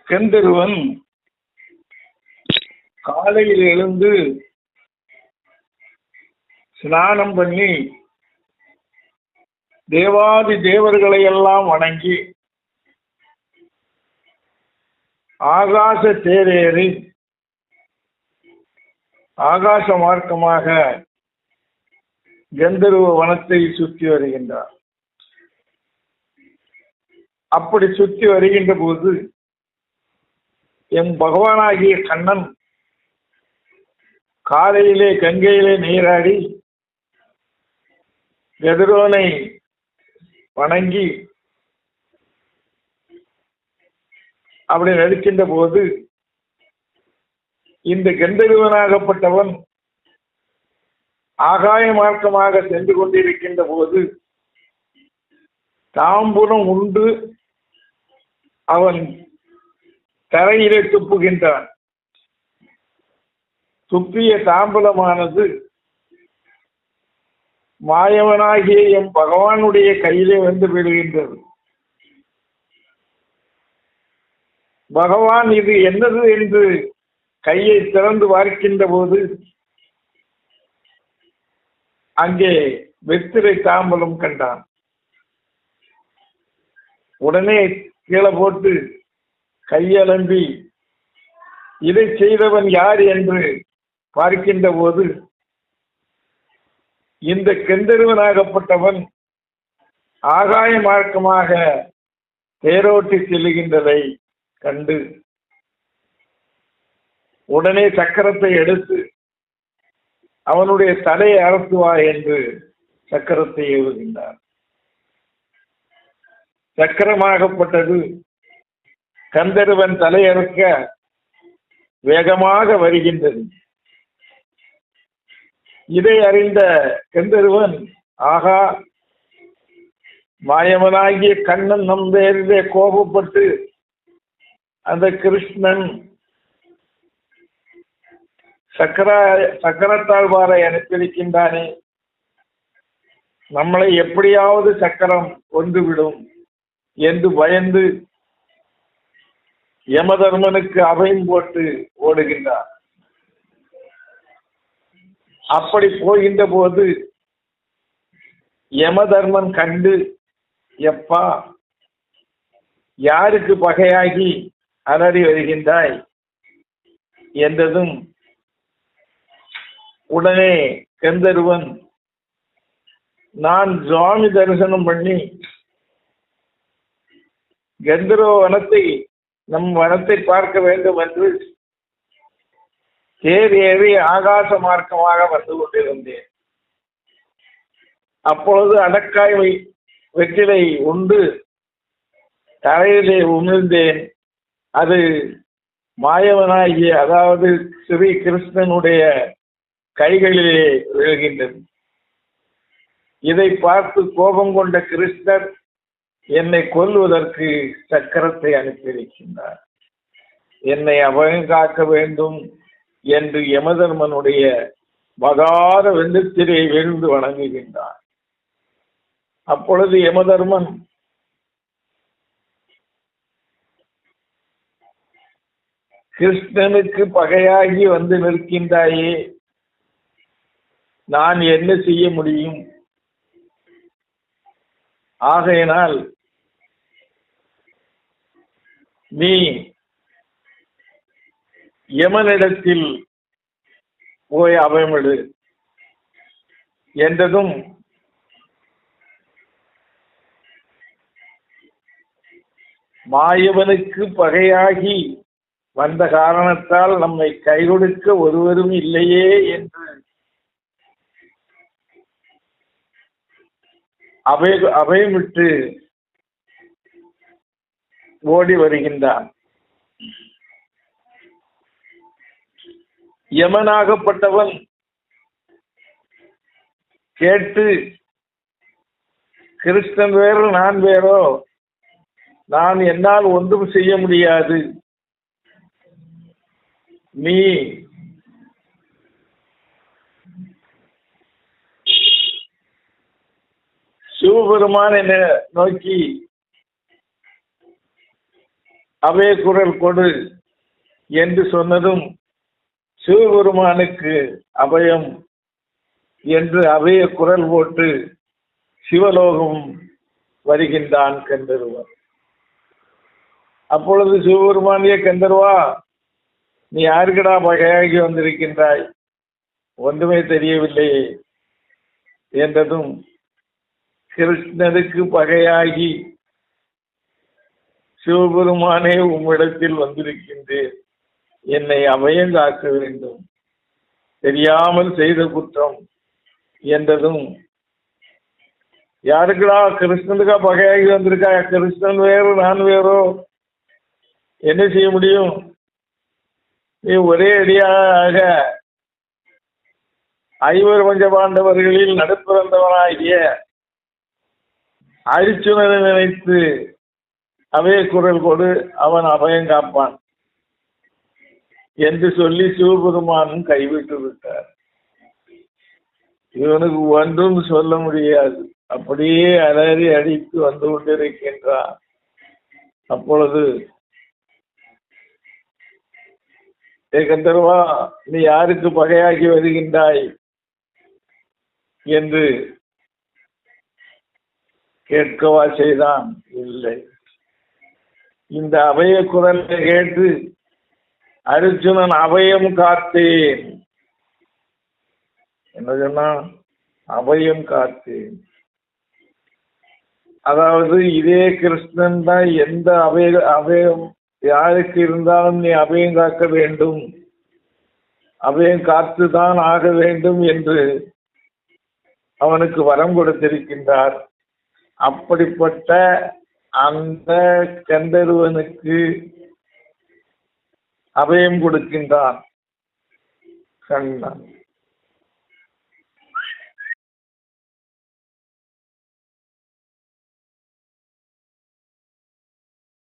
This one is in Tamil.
கந்தருவன் காலையில் எழுந்து ஸ்நானம் பண்ணி தேவாதி தேவர்களை எல்லாம் வணங்கி ஆகாச தேரேறி ஆகாச மார்க்கமாக கந்தர்வ வனத்தை சுற்றி வருகின்றார். அப்படி சுற்றி வருகின்ற போது எம் பகவானாகிய கண்ணன் காலையிலே கங்கையிலே நீராடி கதிரோனை வணங்கி அப்படி நடிக்கின்ற போது இந்த கந்தர்வனாகப்பட்டவன் ஆகாய மார்க்கமாக சென்று கொண்டிருக்கின்ற போது தாம்பூலம் உண்டு அவன் தரையிலே துப்புகின்றான். துப்பிய தாம்பூலமானது மாயவனாகிய எம் பகவானுடைய கையிலே வந்து விழுகின்றது. பகவான் இது என்னது என்று கையை திறந்து பார்க்கின்ற போது அங்கே வெற்றிலை தாம்பலம் கண்டான். உடனே கீழே போட்டு கையலம்பி இதை செய்தவன் யார் என்று பார்க்கின்ற போது இந்த கந்தர்வனாகப்பட்டவன் ஆகாய மார்க்கமாக தேரோட்டி செல்லுகின்றதை கண்டு உடனே சக்கரத்தை எடுத்து அவனுடைய தலையை அறுத்துவா என்று சக்கரத்தை ஏவுகின்றார். சக்கரமாகப்பட்டது கந்தர்வன் தலையறுக்க வேகமாக வருகின்றது. இதை அறிந்த கந்தர்வன் ஆகா, மாயவனாகிய கண்ணன் நம் பேரிலே கோபப்பட்டு அந்த கிருஷ்ணன் சக்கரத்தாழ்வாரை அனுப்பியிருக்கின்றானே, நம்மளை எப்படியாவது சக்கரம் கொண்டுவிடும் என்று பயந்து யமதர்மனுக்கு அபயம் போட்டு ஓடுகின்றார். அப்படி போகின்ற போது யமதர்மன் கண்டு, எப்பா யாருக்கு பகையாகி அலறி வருகின்றாய் என்றதும் உடனே கந்தர்வன் நான் சுவாமி தரிசனம் பண்ணி கந்தர்வ வனத்தை நம் வனத்தை பார்க்க வேண்டும் என்று தேர் ஏறி ஆகாச மார்க்கமாக வந்து கொண்டிருந்தேன். அப்பொழுது அடக்காய் வெற்றிலை உண்டு தரையிலே உமிழ்ந்தேன். அது மாயவனாகிய அதாவது ஸ்ரீ கிருஷ்ணனுடைய கைகளிலே விழுகின்றது. இதை பார்த்து கோபம் கொண்ட கிருஷ்ணர் என்னை கொல்வதற்கு சக்கரத்தை அனுப்பியிருக்கின்றார். என்னை அபயம் காக்க வேண்டும் என்று யமதர்மனுடைய மகார வெள்ளத்திலே விழுந்து வணங்குகின்றார். அப்பொழுது யமதர்மன் கிருஷ்ணனுக்கு பகையாகி வந்து நிற்கின்றாயே, நான் என்ன செய்ய முடியும்? ஆகையினால் நீ யமனிடத்தில் போய் அபயமிடு என்றதும் மாயவனுக்கு பகையாகி வந்த காரணத்தால் நம்மை கை கொடுக்க ஒருவரும் இல்லையே என்று அபயமிட்டு ஓடி வருகின்றான். யமனாகப்பட்டவன் கேட்டு, கிருஷ்ணன் வேறு நான் வேறோ, நான் என்னால் ஒன்றும் செய்ய முடியாது, நீ சிவபெருமான் என்னை நோக்கி அவே குரல் கொடு என்று சொன்னதும் சிவபெருமானுக்கு அபயம் என்று அவைய குரல் போட்டு சிவலோகம் வருகின்றான் கந்தர்வன். அப்பொழுது சிவபெருமானிய கந்தர்வா, நீ யாருக்கடா பகையாகி வந்திருக்கின்றாய், ஒன்றுமே தெரியவில்லையே என்றதும் கிருஷ்ணருக்கு பகையாகி சிவபெருமானே உம்மிடத்தில் வந்திருக்கின்றேன், என்னை அபயம் காக்க வேண்டும், தெரியாமல் செய்த குற்றம் என்றதும், யாருக்குடா கிருஷ்ணனுக்கா பகையாகி வந்திருக்கா, கிருஷ்ணன் வேறு நான் வேறோ, என்ன செய்ய முடியும், நீ ஒரே அடியாக ஐவர் பஞ்ச பாண்டவர்களில் நடுப்பிறந்தவனாகிய அரிச்சுனனை நினைத்து அவே குரல் கொடு, அவன் அபயம் காப்பான் என்று சொல்லி சிவபெருமானும் கைவிட்டு விட்டார். இவனுக்கு ஒன்றும் சொல்ல முடியாது, அப்படியே அலறி அடித்து வந்து கொண்டிருக்கின்றான். அப்பொழுது, கந்தர்வா, நீ யாருக்கு பகையாகி வருகின்றாய் என்று கேட்கவா செய்தான். இல்லை, இந்த அபய குரலை கேட்டு அர்ஜுனன் அபயம் காத்தேன் என்ன சொன்னா, அபயம் காத்தேன். அதாவது இதே கிருஷ்ணன் தான் எந்த அபயம் யாருக்கு இருந்தாலும் நீ அபயம் காக்க வேண்டும், அபயம் காத்துதான் ஆக வேண்டும் என்று அவனுக்கு வரம் கொடுத்திருக்கின்றார். அப்படிப்பட்ட அந்த கந்தர்வனுக்கு அபயம் கொடுக்கின்றான் கண்ணன்.